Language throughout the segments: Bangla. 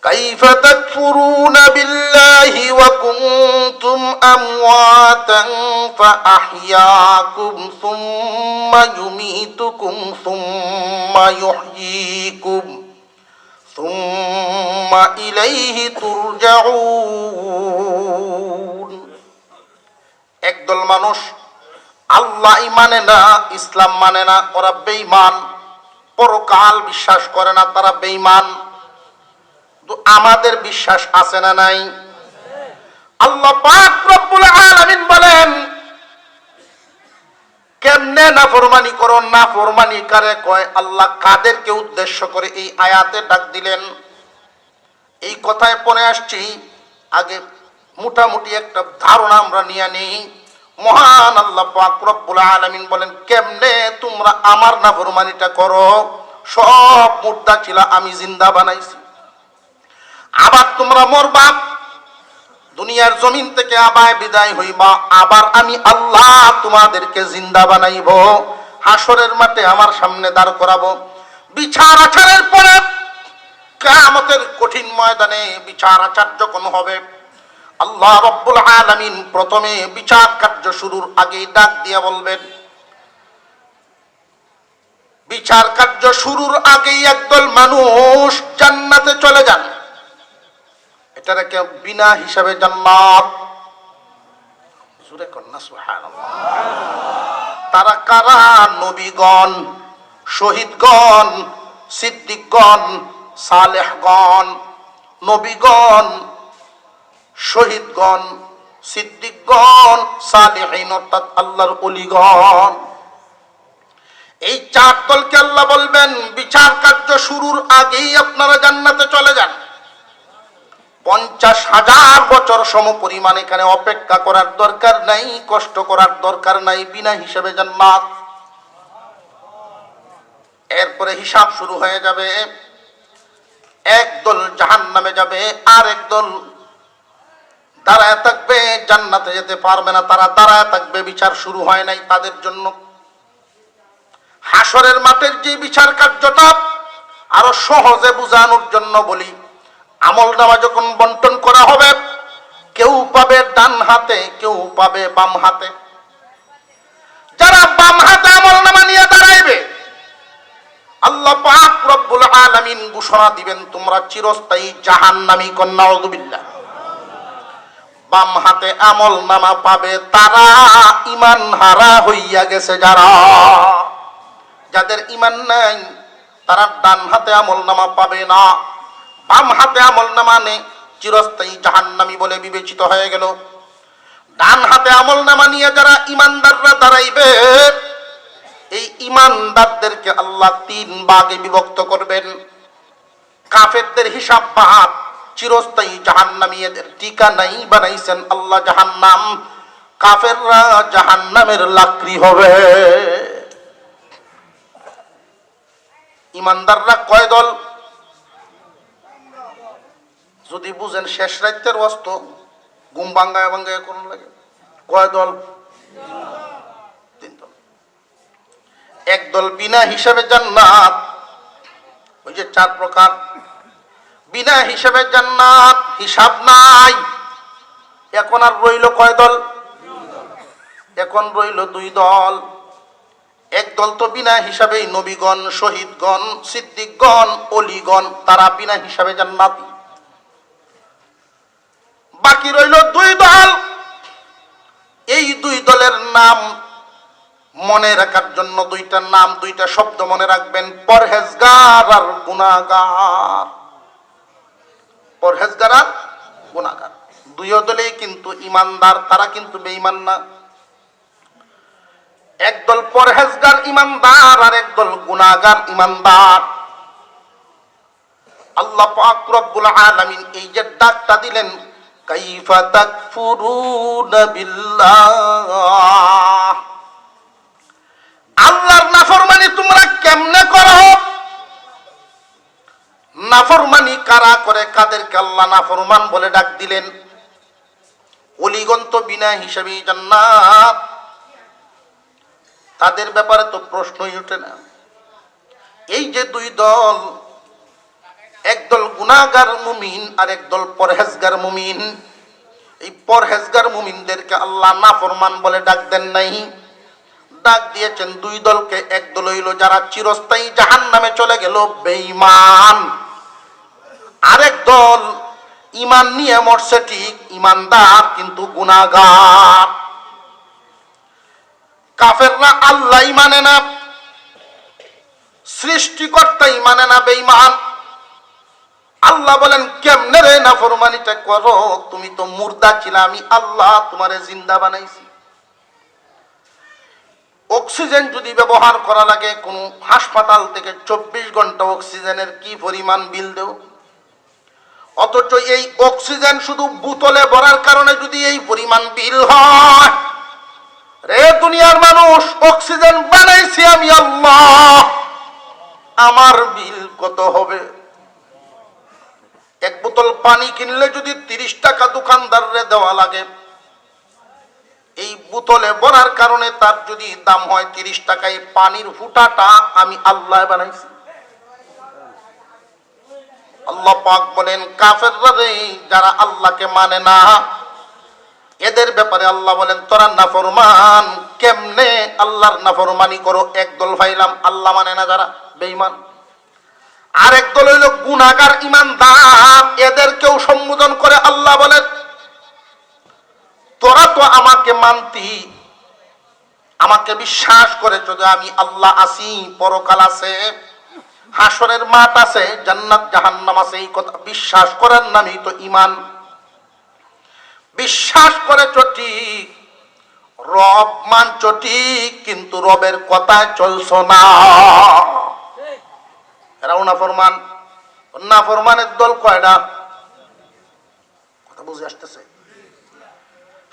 কাইফা তাকফুরুনা বিল্লাহি ওয়া কুনতুম আমওয়াতান ফাআহইয়াকুম সুম্মা ইউমীতুকুম সুম্মা ইউহয়ীকুম সুম্মা ইলাইহি তুরজাউন। একদল মানুষ আল্লাহ মানে না, ইসলাম মানে না, ওরা বেঈমান, পরকাল বিশ্বাস করে না, তারা বেঈমান। তো আমাদের বিশ্বাস আছে না নাই? আল্লাহ পাক রব্বুল আলামিন বলেন, কেমনে নাফরমানি করো? নাফরমানি কারে কয়? আল্লাহ কাদেরকে উদ্দেশ্য করে এই আয়াতে ডাক দিলেন? এই কথায় পড়ে আসছি, আগে মোটামুটি একটা ধারণা আমরা নিয়ে নিই। মহান আল্লাহ পাক রব্বুল আলামিন বলেন, কেমনে তোমরা আমার নাফরমানিটা করো? সব মুর্দা ছিল আমি জিন্দা বানাইছি, আবার তোমরা মরবা, দুনিয়ার জমিন থেকে আবার বিদায় হইবা, আবার আমি আল্লাহ তোমাদেরকে জিন্দা বানাইব, হাসরের মাঠে আমার সামনে দাঁড় করাবো। বিচার আচারের পরে কিয়ামতের কঠিন ময়দানে বিচার আচার যখন হবে, আল্লাহ রাব্বুল আলামিন প্রথমে বিচার কার্য শুরুর আগেই ডাক দিয়া বলবেন, বিচার কার্য শুরুর আগেই একদল মানুষ জান্নাতে চলে যান। এটারে কেউ বিনা হিসাবে জান্নাত, জোরে কন্যা সুবহানাল্লাহ। তারা কারা? নবীগণ, শহীদগণ, সিদ্দিকগণ, সালেহগণ। নবীগণ, শহীদগণ, সিদ্দিকগণ, সালেহীন অর্থাৎ আল্লাহর ওলিগণ। এই চার দলকে আল্লাহ বলবেন, বিচার কার্য শুরুর আগেই আপনারা জান্নাতে চলে যান। 50,000 বছর সম পরিমাণ এখানে অপেক্ষা করার দরকার নাই, কষ্ট করার দরকার নাই, বিনা হিসাবে জান্নাত। এরপরে হিসাব শুরু হয়ে যাবে। একদল জাহান্নামে যাবে, আর একদল দাঁড়ায় থাকবে, জান্নাতে যেতে পারবে না, তারা দাঁড়ায় থাকবে, বিচার শুরু হয় নাই তাদের জন্য। হাসরের মাঠের যে বিচার কার্যটা আরো সহজে বোঝানোর জন্য বলি, আমলনামা যখন বন্টন করা হবে, কেউ পাবে ডান হাতে, কেউ পাবে বাম হাতে। যারা বাম হাতে আমলনামা নিয়ে দাঁড়াইবে, আল্লাহ পাক রব্বুল আলামিন ঘোষণা দিবেন, তোমরা চিরস্থায়ী জাহান্নামী। কন্যা নাউযুবিল্লাহ। বাম হাতে আমলনামা পাবে তারা ঈমান হারা হইয়া গেছে। যাদের ঈমান নাই তারা ডান হাতে আমলনামা পাবে না, বাম হাতে আমলনামা নে চিরস্থায়ী জাহান্নামী বলে বিবেচিত হয়ে গেল। ডান হাতে আমলনামা নিয়ে যারা ঈমানদাররা দাঁড়াইবে, এই ঈমানদারদেরকে আল্লাহ 3 ভাগে বিভক্ত করবেন। কাফেরদের হিসাব বাদ, চিরস্থায়ী জাহান্নামী, এদের ঠিকানাই বানাইছেন আল্লাহ জাহান্নাম। কাফেররা জাহান্নামের লাকড়ি হবে। ঈমানদাররা কয় দল? যদি বুঝেন শেষ রাতের অস্ত ঘুম ভাঙ্গায় ভাঙ্গায় কোন লাগে। কয় দল? 3 দল। একদল বিনা হিসাবে জান্নাত, ওই যে 4 প্রকার বিনা হিসাবে জান্নাত, হিসাব নাই। এখন আর রইল কয় দল? এখন রইল 2 দল। একদল তো বিনা হিসাবেই নবীগণ, শহীদগণ, সিদ্দিকগণ, ওলিগণ, তারা বিনা হিসাবে জান্নাতি। বাকি রইল 2 দল। এই 2 দলের নাম মনে রাখার জন্য 2টা নাম, 2টা শব্দ মনে রাখবেন, পরহেজগার আর গুনাহগার। পরহেজগার আর গুনাহগার 2 দলেই কিন্তু ঈমানদার, তারা কিন্তু বেঈমান না। একদল পরহেজগার ঈমানদার আর একদল গুনাহগার ঈমানদার। আল্লাহ পাক রব্বুল আলামিন এই যে ডাকটা দিলেন, কাইফা তাকফুরুনা বিল্লাহ, আল্লাহর নাফরমানি তোমরা কেমনে করো? নাফরমানি কারা করে? কাদেরকে আল্লাহ নাফরমান বলে ডাক দিলেন? ওলিগণ তো বিনা হিসাবে জান্নাত, তাদের ব্যাপারে তো প্রশ্নই ওঠে না। এই যে 2 দল, একদল গুনাহগার মুমিন আর একদল পরহেজগার মুমিন। এই পরহেজগার মুমিনদেরকে আল্লাহ নাফরমান বলে ডাক দেন নাই, ডাক দিয়েছেন দুই দলকে। একদল হইল যারা চিরস্থায়ী জাহান্নামে চলে গেল, বেঈমান। আরেক দল ঈমান নিয়ে মরছে ঠিক, ঈমানদার কিন্তু গুনাহগার। কাফেররা আল্লাহ মানে না, সৃষ্টিকর্তাই মানে না, বেঈমান। আল্লাহ বলেন কেমনে রে নাফরমানিটা করো, তুমি তো মুর্দা ছিলে, আমি আল্লাহ তোমারে জিন্দা বানাইছি। অক্সিজেন যদি ব্যবহার করা লাগে কোন হাসপাতাল থেকে 24 ঘন্টা অক্সিজেনের কি পরিমাণ বিল দেও, অথচ এই অক্সিজেন শুধু বোতলে ভরার কারণে যদি এই পরিমাণ বিল হয়, রে দুনিয়ার মানুষ, অক্সিজেন বানাইছি আমি আল্লাহ, আমার বিল কত হবে? এক বোতল পানি কিনলে যদি 30 টাকা দোকানদাররে দেওয়া লাগে, এই বোতলে ভরার কারণে তার যদি দাম হয় 30 টাকায়, পানির ফুটাটা আমি আল্লাহ বানাইছি। আল্লাহ পাক বলেন কাফেররা রে, যারা আল্লাহকে মানে না, এদের ব্যাপারে আল্লাহ বলেন তোরা নাফরমান, কেমনে আল্লাহর নাফরমানি করো? একদল ভাইলাম আল্লাহ মানে না যারা, বেঈমান। আরেক দল হইল গুনাহগার ঈমানদার, এদেরকেও সম্বোধন করে আল্লাহ বলেন তোরা তো আমাকে মানতি, আমাকে বিশ্বাস করেছ যে আমি আল্লাহ আছি, পরকাল আছে, হাসরের মাঠ আছে, জান্নাত জাহান্নাম আছে, এই কথা বিশ্বাস করার নামই তো ঈমান। বিশ্বাস করেছ ঠিক, রব মানছ ঠিক, কিন্তু রবের কথায় চলছ না। এরাও নাফরমান। নাফরমানের দল কয়টা? কথা বুঝে আসতেছে?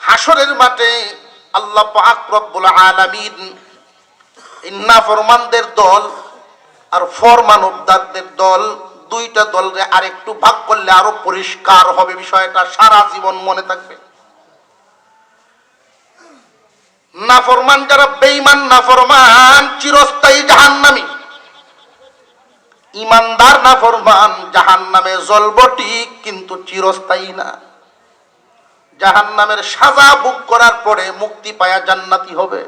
হাসরের মাঠে আল্লাহ পাক রব্বুল আলামিন এই নাফরমানদের দল আর ফরমানবদারদের দল, দুইটা দলরে আরেকটু ভাগ করলে আরো পরিষ্কার হবে বিষয়টা, সারা জীবন মনে থাকবে। নাফরমান যারা বেঈমান নাফরমান, চিরস্থায়ী জাহান্নামী। ঈমানদার নাফরমান জাহান্নামে জ্বলবে ঠিক, কিন্তু চিরস্থায়ী না। জাহান্নামের সাজা ভোগ করার পরে মুক্তি পায়া জান্নাতি হবে।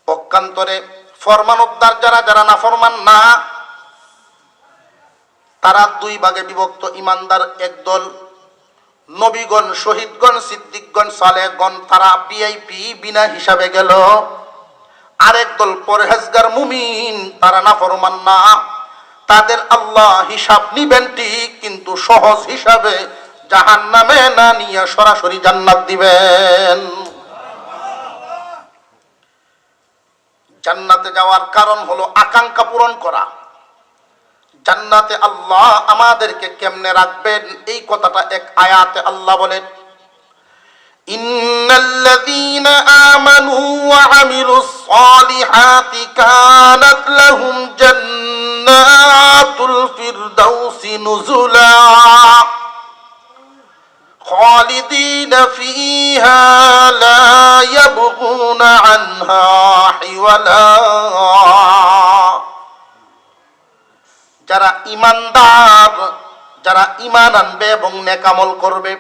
পক্ষান্তরে ফরমানবদার যারা, যারা নাফরমান না, তারা দুই ভাগে বিভক্ত। ঈমানদার একদল, নবীগণ, শহীদগণ, সিদ্দিকগণ, সালেহগণ, তারা ভিআইপি বিনা হিসাবে গেল। আরেক দল পরহেজগার মুমিন, তারা নাফরমান না, তাদের আল্লাহ হিসাব নিবেন ঠিক, কিন্তু সহজ হিসাবে জাহান্নামে না নিয়ে সরাসরি জান্নাত দিবেন। জান্নাতে যাওয়ার কারণ হলো আকাঙ্ক্ষা পূরণ করা। জান্নাতে আল্লাহ আমাদেরকে কেমনে রাখবেন, এই কথাটা এক আয়াতে আল্লাহ বলেন ইন্নাল্লাযীনা আমানু ওয়া আমিলুস সালিহাতি কানাত লাহুম জান্নাতুল ফিরদাউসি নুজুলা খালিদিনা ফীহা লা ইয়াবগুনা আনহা হিওয়ালা। যারা ঈমানদার, যারা ঈমান আনবে এবং নেক আমল করবে,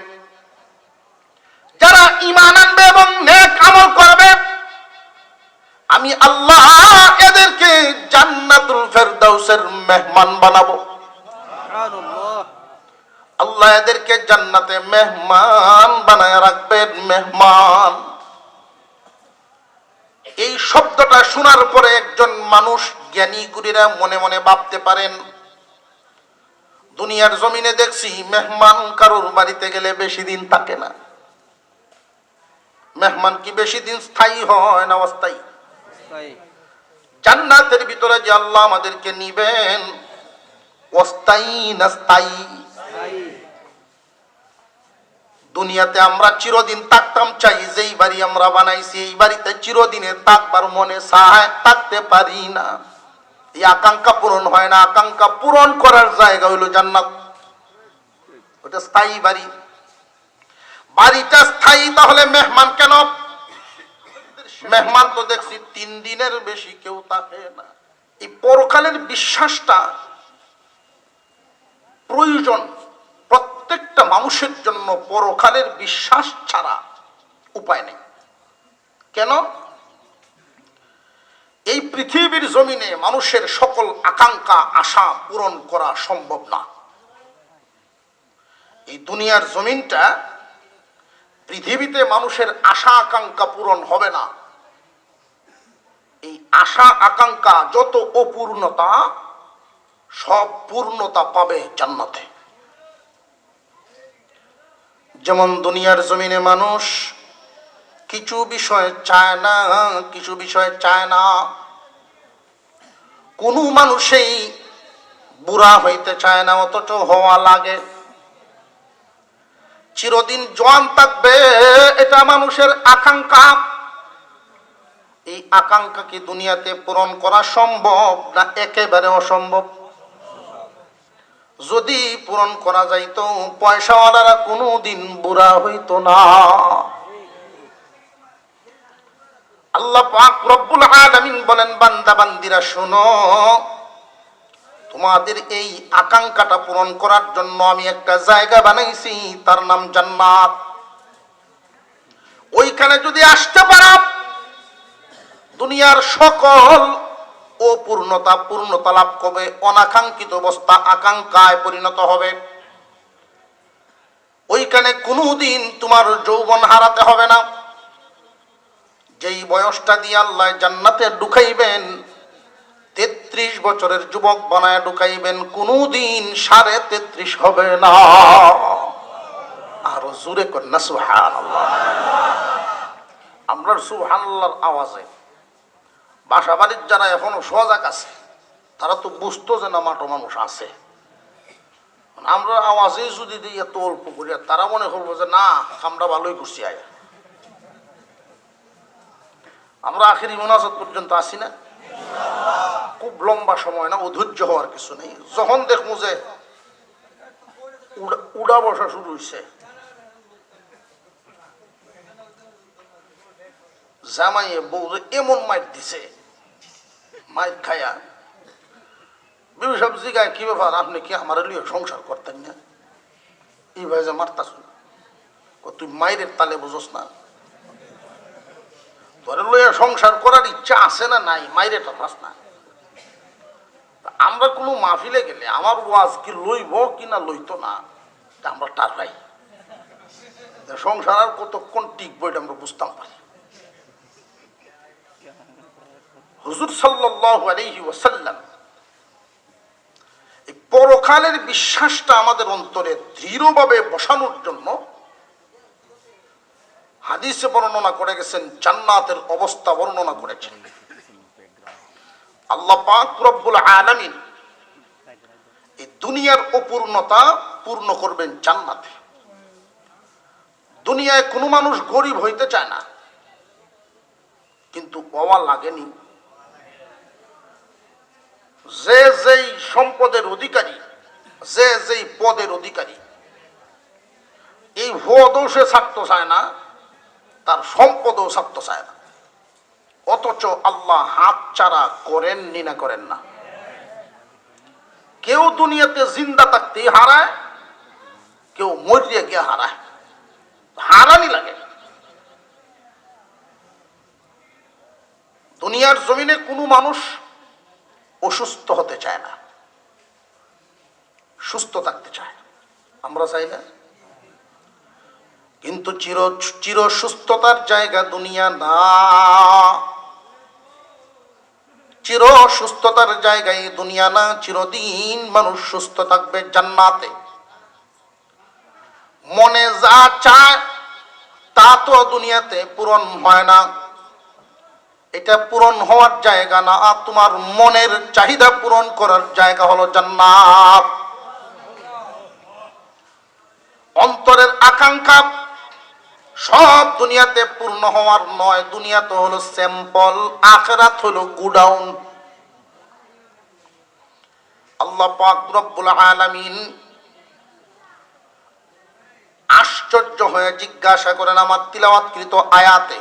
যারা ঈমান আনবে এবং নেক আমল করবে, আমি আল্লাহ এদেরকে জান্নাতুল ফেরদাউসের মেহমান বানাবো। সুবহানাল্লাহ। আল্লাহ এদেরকে জান্নাতে মেহমান বানায় রাখবেন, মেহমান। এই শব্দটা শোনার পরে একজন মানুষ, জ্ঞানী গুণীরা মনে মনে ভাবতে পারেন, দুনিয়ার জমিনে দেখছি মেহমান কারোর বাড়িতে গেলে বেশি দিন থাকে না। মেহমান কি বেশি দিন স্থায়ী হয় না অস্থায়ী? জান্নাতের ভিতরে যে আল্লাহ আমাদেরকে নিবেন, অস্থায়ী না স্থায়ী? দুনিয়াতে আমরা চিরদিন থাকতাম চাই, যেই বাড়ি আমরা বানাইছি এই বাড়িতে চিরদিনে থাকবার মনে চায়, থাকতে পারি না। এই আকাঙ্ক্ষা পূরণ হয় না। আকাঙ্ক্ষা পূরণ করার জায়গা হইল জান্নাত, ওটা স্থায়ী বাড়ি। বাড়িটা স্থায়ী, তাহলে মেহমান কেন? মেহমান তো দেখছি 3 দিনের বেশি কেউ থাকে না। এই পরকালের বিশ্বাসটা প্রয়োজন প্রত্যেকটা মানুষের জন্য পরকালের বিশ্বাস ছাড়া উপায় নেই। কেন? এই পৃথিবীর জমিনে মানুষের সকল আকাঙ্ক্ষা আশা পূরণ করা সম্ভব না। এই দুনিয়ার জমিনটা, পৃথিবীতে মানুষের আশা আকাঙ্ক্ষা পূরণ হবে না। এই আশা আকাঙ্ক্ষা যত অপূর্ণতা, সব পূর্ণতা পাবে জান্নাতে। যেমন দুনিয়ার জমিনে মানুষ কিছু বিষয় চায় না, কিছু বিষয় চায় না। কোনো মানুষই বুড়া হইতে চায় না, অথচ হওয়া লাগে। চিরদিন জোয়ান থাকবে, এটা মানুষের আকাঙ্ক্ষা। এই আকাঙ্ক্ষা কি দুনিয়াতে পূরণ করা সম্ভব না একেবারে অসম্ভব? যদি পূরণ করা যাইত, পয়সাওয়ালারা কোনোদিন বুড়া হইতো না। আল্লাহ পাক রব্বুল আলামিন বলেন, বান্দা বান্দিরা শোনো, তোমাদের এই আকাঙ্ক্ষাটা পূরণ করার জন্য আমি একটা জায়গা বানাইছি, তার নাম জান্নাত। ওইখানে যদি আসতে পারো, দুনিয়ার সকল অপূর্ণতা পূর্ণতা লাভ করবে, অনাকাঙ্ক্ষিত অবস্থা আকাঙ্ক্ষায় পরিণত হবে। ওইখানে কোনোদিন তোমার যৌবন হারাতে হবে না। যেই বয়সটা দিয়ে আল্লাহ জান্নাতে ঢুকাইবেন, 33 বছরের যুবক বানায় ঢুকাইবেন, কোনোদিন 33.5 হবে না। আরো জোরে কর না সুবহানাল্লাহ। আমরা সুবহানাল্লাহর আওয়াজে বাসা বাড়ির যারা এখনো সজাগ আছে, তারা তো বুঝতো যে না মাটো মানুষ আছে। আমরা আওয়াজে যদি দিই এত অল্প করি, তারা মনে করবো যে না আমরা ভালোই করছি। আয়া আমরা আখেরি মোনাজাত পর্যন্ত আসি না, খুব লম্বা সময় না, অধৈর্য হওয়ার কিছু নেই। যখন দেখবো যে উড়া বসা শুরু হয়েছে, জামাইয়ে বউ এমন মাইর দিছে, মাইর খায়া বিভিন্ন সব জিগায়, কি ব্যাপার আপনি কি আমার লিয়ে সংসার করতেন না? এই ভাই যে মারতাছ, তুই মাইরের তালে বুঝোস না? তোর লইয়া সংসার করার ইচ্ছা আছে না নাই, মাইরে টাস না। আমরা কোনো মাহফিলে গেলে আমার ওয়াজ কি লইব কি না লইতো না, আমরা টারাই। সংসার আর কতক্ষণ টিকবো এটা আমরা বুঝতাম পারি। হুজুর সাল্লাল্লাহু আলাইহি ওয়াসাল্লাম এই পরকালের বিশ্বাসটা আমাদের অন্তরে দৃঢ়ভাবে বসানোর জন্য হাদিসে বর্ণনা করে গেছেন, জান্নাতের অবস্থা বর্ণনা করেছেন। আল্লাহ পাক রব্বুল আলামিন এই দুনিয়ার অপূর্ণতা পূর্ণ করবেন জান্নাতে। দুনিয়ায় কোনো মানুষ গরিব হইতে চায় না, কিন্তু পাওয়া লাগেনি। যে যেই সম্পদের অধিকারী, যে যেই পদের অধিকারী, এই পদও সে ছাড়তে চায় না, তার সম্পদও ছাড়তে চায় না। অথচ আল্লাহ হাত ছাড়া করেননি না করেন না। কেউ দুনিয়াতে জিন্দা থাকতেই হারায়, কেউ মরিয়া গিয়ে হারায়, হারানি লাগে। দুনিয়ার জমিনে কোনো মানুষ অসুস্থ হতে চায় না, সুস্থ থাকতে চায়। আমরা চাই না? কিন্তু চির সুস্থতার জায়গা দুনিয়া না। চির সুস্থতার জায়গায় দুনিয়া না। চিরদিন মানুষ সুস্থ থাকবে জান্নাতে। মনে যা চায় তা তো দুনিয়াতে পূরণ হয় না। এটা পূরণ হওয়ার জায়গা না, তোমার মনের চাহিদা পূরণ করার জায়গা হলো জান্নাত। অন্তরের আকাঙ্ক্ষা সব দুনিয়াতে পূর্ণ হওয়ার নয়। দুনিয়া তো হলো স্যাম্পল, আখিরাত হলো গুডাউন। আল্লাহ পাক রব্বুল আলামিন আশ্চর্য হয়ে জিজ্ঞাসা করেন আমার তিলাওয়াতকৃত আয়াতে,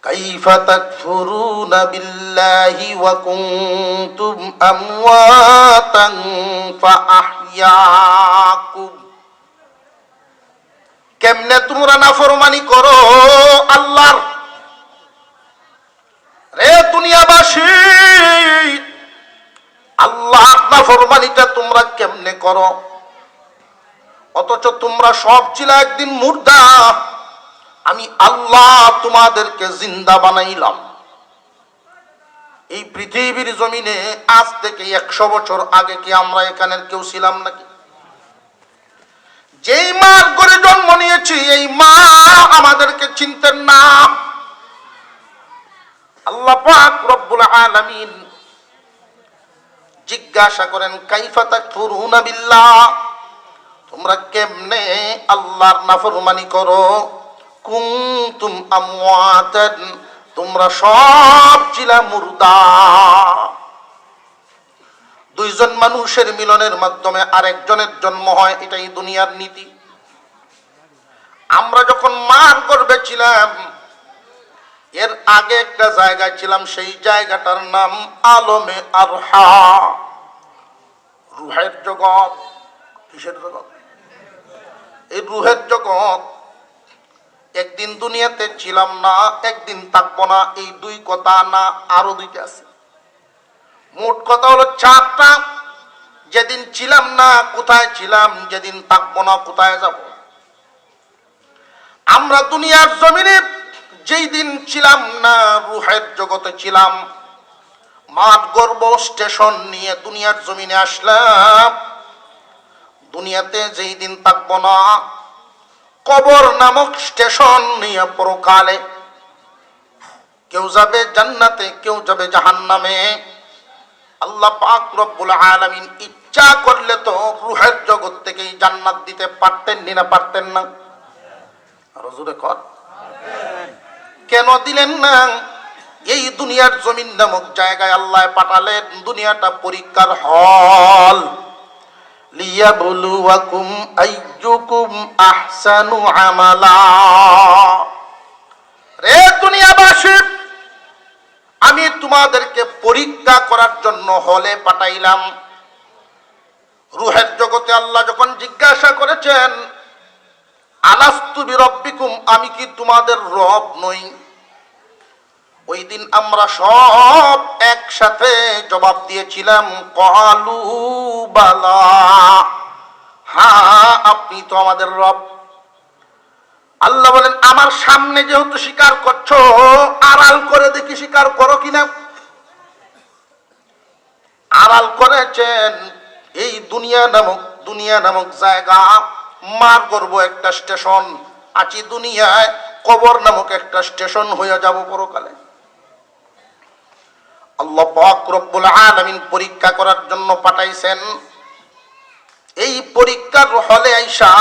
কাইফা তাকফুরুনা বিল্লাহি ওয়া কুনতুম আমওয়াতান ফাআহইয়াকুম ইয়াকুম। কেমনে তোমরা নাফরমানি করো আল্লাহর? রে দুনিয়াবাসী, আল্লাহর নাফরমানিটা তোমরা কেমনে করো? অথচ তোমরা সব ছিল একদিন মুর্দা, আমি আল্লাহ তোমাদেরকে জিন্দা বানাইলাম। এই পৃথিবীর জমিনে আজ থেকে 100 বছর আগে কি আমরা এখানের কেউ ছিলাম নাকি? যেই মার করে জন্ম নিয়েছি এই মা আমাদেরকে চিনতেন না। আল্লাহ পাক রব্বুল আলামিন জিজ্ঞাসা করেন কাইফা তাকফুরুনা বিল্লাহ, তোমরা কেমনে আল্লাহর নাফরমানি করো? কুনতুম আমওয়াতান, তোমরা সব ছিলা মুর্দা। দুইজন মানুষের মিলনের মাধ্যমে আরেকজনের জন্ম হয়, এটাই দুনিয়ার নীতি। আমরা যখন মার গর্ভে ছিলাম, এর আগে একটা জায়গায় ছিলাম, সেই জায়গাটার নাম আলমে আরহা, রুহের জগৎ। কিসের জগৎ? এই রুহের জগৎ। একদিন দুনিয়াতে ছিলাম না, একদিন থাকবো না, এই দুই কথা না, আরো দুইটা আছে। মোট কথা হলো 4টা। যেদিন ছিলাম না কোথায় ছিলাম, যেদিন থাকবো না কোথায় যাব। আমরা দুনিয়ার জমিনে যেই দিন ছিলাম না, রুহের জগতে ছিলাম। মাঠ গর্ব স্টেশন নিয়ে দুনিয়ার জমিনে আসলাম। দুনিয়াতে যেই দিন থাকবো না, কবর নামক স্টেশন নিয়ে পরকালে কেউ যাবে জান্নাতে, কেউ যাবে জাহান্নামে। আল্লাহ পাক রব্বুল আলামিন ইচ্ছা করলে তো রুহের জগৎ থেকেই জান্নাত দিতে পারতেন না? পারতেন না? আরো জোরে কর। কেন দিলেন না? এই দুনিয়ার জমিন নামক জায়গায় আল্লাহ পাঠালেন, দুনিয়াটা পরীক্ষার হল। লিয়াবলুয়াকুম আইয়ুকুম আহসানু আমালা। রে দুনিয়াবাসী, আমি তোমাদেরকে পরীক্ষা করার জন্য হলে পাঠাইলাম। রুহের জগতে আল্লাহ যখন জিজ্ঞাসা করেছেন আলাস্তু বিরব্বিকুম, আমি কি তোমাদের রব নই? ওই দিন আমরা সব একসাথে জবাব দিয়েছিলাম ক্বালু বালা, হ্যাঁ আপনি তো আমাদের রব। আল্লাহ বলেন আমার সামনে যেহেতু স্বীকার করছো, আড়াল করে দেখি স্বীকার করো কিনা। আড়াল করেছেন। এই দুনিয়া নামক জায়গা, মার গর্ব একটা স্টেশন, আছি দুনিয়ায়, কবর নামক একটা স্টেশন হয়ে যাব পরকালে। আল্লাহ পাক রব্বুল আলামিন পরীক্ষা করার জন্য পাঠাইছেন। এই পরীক্ষার হলে আইসা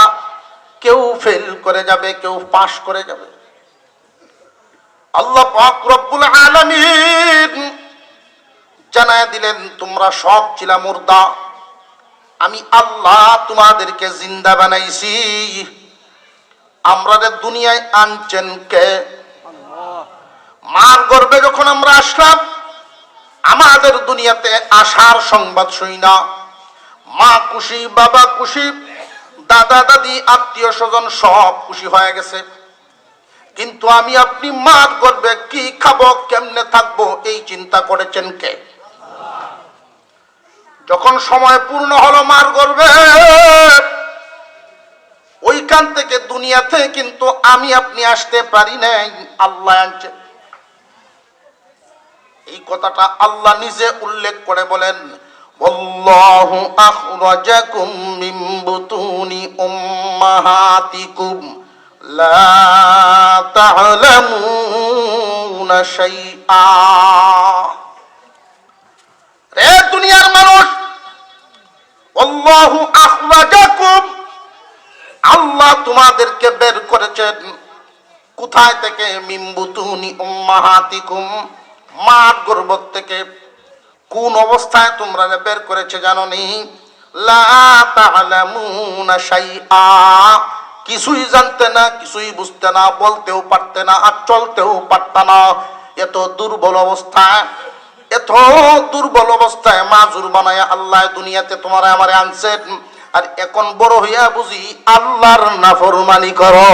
কেউ ফেল করে যাবে, কেউ পাশ করে যাবে। আল্লাহ পাক রব্বুল আলামিন জানায় দিলেন তোমরা সব ছিলা মুর্দা, আমি আল্লাহ তোমাদেরকে জিন্দা বানাইছি। আমরা দুনিয়ায় আনছেন কে? মার গর্ভে যখন আমরা আসলাম, আমাদের দুনিয়াতে আসার সংবাদ শুই না, মা খুশি, বাবা খুশি, দাদা দাদি আত্মীয় স্বজন সব খুশি হয়ে গেছে। কিন্তু আমি আপনি মার গর্ভে কি খাবো, কেমনে থাকবো, এই চিন্তা করেছেন কে? যখন সময় পূর্ণ হলো মার গর্ভে, ওইখান থেকে দুনিয়াতে কিন্তু আমি আপনি আসতে পারি নাই, আল্লাহ আনছে। এই কথাটা আল্লাহ নিজে উল্লেখ করে বলেন ওয়াল্লাহু আখরাজাকুম মিন বুতুনি উম্মাহাতিকুম লা তা'লামুনা শাইআ। রে দুনিয়ার মানুষ, আল্লাহু আখরাজাকুম, আল্লাহ তোমাদেরকে বের করেছেন কোথায় থেকে? মিন বুতুনি উম্মাহাতিকুম, মার গর্ভ থেকে। কোন অবস্থায় তোমরা বের করেছে জানো নি? লা তা'লামুনা শাইআ, কিছুই জানতে না, কিছুই বুঝতে না, বলতেও পারতে না, আর চলতেও পারত না। এত দুর্বল অবস্থায় মাজুর বানায় আল্লাহ দুনিয়াতে তোমার আমারে আনছেন, আর এখন বড় হইয়া বুঝি আল্লাহর নাফরমানি করো।